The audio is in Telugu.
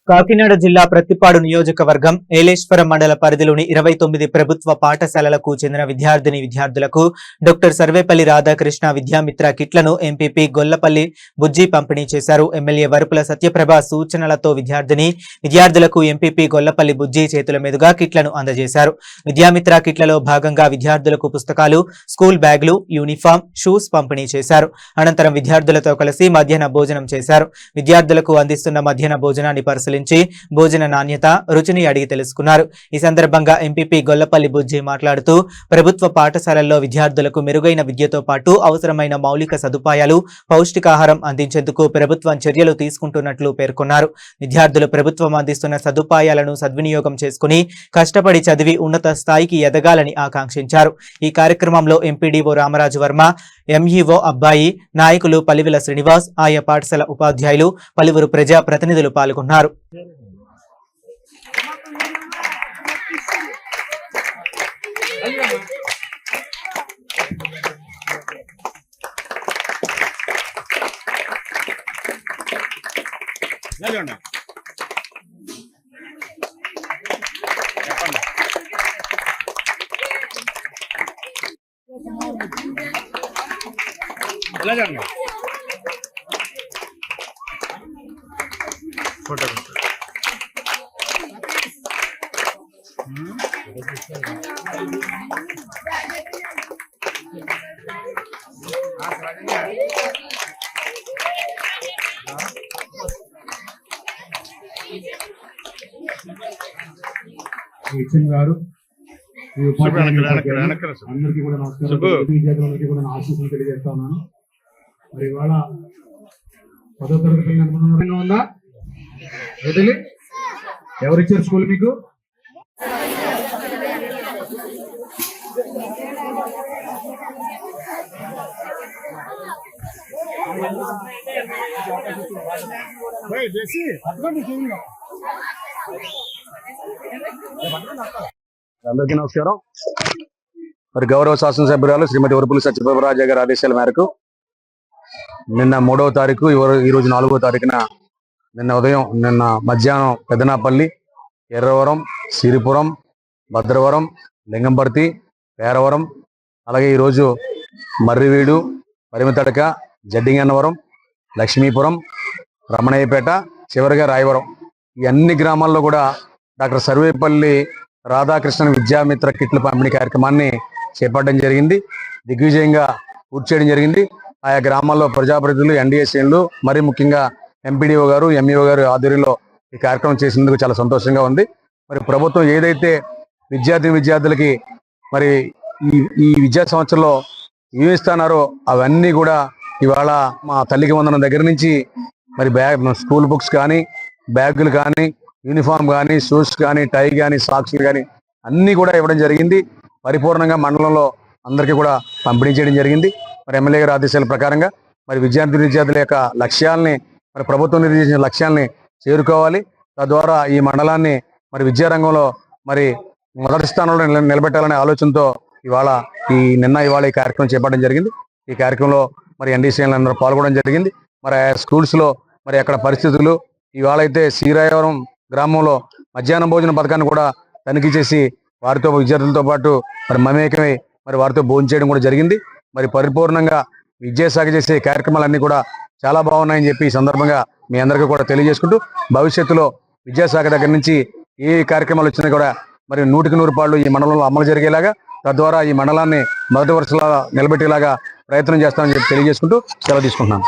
కాకినాడ జిల్లా ప్రత్తిపాడు నియోజకవర్గం ఏలేశ్వరం మండల పరిధిలోని 29 ప్రభుత్వ పాఠశాలలకు చెందిన విద్యార్థులకు డాక్టర్ సర్వేపల్లి రాధాకృష్ణ విద్యామిత్ర కిట్లను ఎంపీపీ గొల్లపల్లి బుజ్జి పంపిణీ చేశారు. ఎమ్మెల్యే వరుపుల సత్యప్రభ సూచనలతో విద్యార్థులకు ఎంపీపీ గొల్లపల్లి బుజ్జి చేతుల మీదుగా కిట్లను అందజేశారు. విద్యామిత్ర కిట్లలో భాగంగా విద్యార్థులకు పుస్తకాలు, స్కూల్ బ్యాగులు, యూనిఫామ్, షూస్ పంపిణీ చేశారు. అనంతరం విద్యార్థులతో కలిసి మధ్యాహ్న భోజనం చేశారు. విద్యార్థులకు అందిస్తున్న మధ్యాహ్న భోజనాన్ని పరిశీలించి భోజన నాణ్యత, రుచిని అడిగి తెలుసుకున్నారు. ఈ సందర్భంగా ఎంపీపీ గొల్లపల్లి బుజ్జి మాట్లాడుతూ ప్రభుత్వ పాఠశాలల్లో విద్యార్థులకు మెరుగైన విద్యతో పాటు అవసరమైన మౌలిక సదుపాయాలు, పౌష్టికాహారం అందించేందుకు ప్రభుత్వం చర్యలు తీసుకుంటున్నట్లు పేర్కొన్నారు. విద్యార్థులు ప్రభుత్వం అందిస్తున్న సదుపాయాలను సద్వినియోగం చేసుకుని కష్టపడి చదివి ఉన్నత స్థాయికి ఎదగాలని ఆకాంక్షించారు. ఈ కార్యక్రమంలో ఎంపీడీఓ రామరాజు వర్మ, ఎంఈఓ అబ్బాయి, నాయకులు పల్లివిల శ్రీనివాస్, ఆయా పాఠశాల ఉపాధ్యాయులు, పలువురు ప్రజా ప్రతినిధులు పాల్గొన్నారు. గారు అందరికీ కూడా నమస్కారం. విద్యార్థులందరికీ కూడా ఆశీస్సులు తెలియజేస్తా ఉన్నాను. మరి ఇవాళ 10వ తరగతి పిల్లలు ఉందా? వదిలి ఎవరిచ్చారు స్కూల్ మీకు? అందరికీ నమస్కారం. మరి గౌరవ శాసనసభ్యురాలు శ్రీమతి వరుపుల సత్యప్రభ గారి ఆదేశాల మేరకు నిన్న 3వ తారీఖు, ఈరోజు 4వ తారీఖున నిన్న మధ్యాహ్నం పెదనాపల్లి, ఎర్రవరం, సిరిపురం, భద్రవరం, లింగంపర్తి, పేరవరం, అలాగే ఈరోజు మర్రివీడు, పరిమితడక, జడ్డింగన్నవరం, లక్ష్మీపురం, రమణయ్యపేట, చివరిగా రాయవరం, ఈ అన్ని గ్రామాల్లో కూడా డాక్టర్ సర్వేపల్లి రాధాకృష్ణ విద్యామిత్ర కిట్ల పంపిణీ కార్యక్రమాన్ని చేపట్టడం జరిగింది. దిగ్విజయంగా పూర్తి చేయడం జరిగింది. ఆయా గ్రామాల్లో ప్రజాప్రతినిధులు, ఎన్డీఏ శ్రేణులు, మరి ముఖ్యంగా ఎంపీడీఓ గారు, ఎంఈఓ గారు ఆధ్వర్యంలో ఈ కార్యక్రమం చేసినందుకు చాలా సంతోషంగా ఉంది. మరి ప్రభుత్వం ఏదైతే విద్యార్థులకి మరి ఈ విద్యా సంవత్సరంలో ఏమి ఇస్తున్నారో అవన్నీ కూడా ఇవాళ మా తల్లికి వందనం దగ్గర నుంచి మరి స్కూల్ బుక్స్ కానీ, బ్యాగులు కానీ, యూనిఫామ్ కానీ, షూస్ కానీ, టై కానీ, సాక్స్లు కానీ అన్నీ కూడా ఇవ్వడం జరిగింది. పరిపూర్ణంగా మండలంలో అందరికీ కూడా పంపిణీ చేయడం జరిగింది. మరి ఎమ్మెల్యే గారి ఆదేశాల ప్రకారంగా మరి విద్యార్థుల యొక్క లక్ష్యాలని, మరి ప్రభుత్వం నిర్దేశించిన లక్ష్యాలని చేరుకోవాలి. తద్వారా ఈ మండలాన్ని మరి విద్యారంగంలో మరి మొదటి స్థానంలో నిలబెట్టాలనే ఆలోచనతో ఇవాళ ఈ కార్యక్రమం చేపట్టడం జరిగింది. ఈ కార్యక్రమంలో మరి ఎన్డీసీఎల్ అందరూ పాల్గొనడం జరిగింది. మరి స్కూల్స్లో మరి అక్కడ పరిస్థితులు, ఇవాళ అయితే శ్రీరాయవరం గ్రామంలో మధ్యాహ్నం భోజన పథకాన్ని కూడా తనిఖీ చేసి వారితో విద్యార్థులతో పాటు మరి మమేకమై మరి వారితో భోజనం చేయడం కూడా జరిగింది. మరి పరిపూర్ణంగా విద్యాశాఖ చేసే కార్యక్రమాలన్నీ కూడా చాలా బాగున్నాయని చెప్పి ఈ సందర్భంగా మీ అందరికీ కూడా తెలియజేసుకుంటూ, భవిష్యత్తులో విద్యాశాఖ దగ్గర నుంచి ఏ కార్యక్రమాలు వచ్చినా కూడా మరి 100కి 100 పాళ్ళు ఈ మండలంలో అమలు జరిగేలాగా, తద్వారా ఈ మండలాన్ని మొదటి వరుసలో నిలబెట్టేలాగా ప్రయత్నం చేస్తామని చెప్పి తెలియజేసుకుంటూ సెలవు తీసుకుంటున్నాను.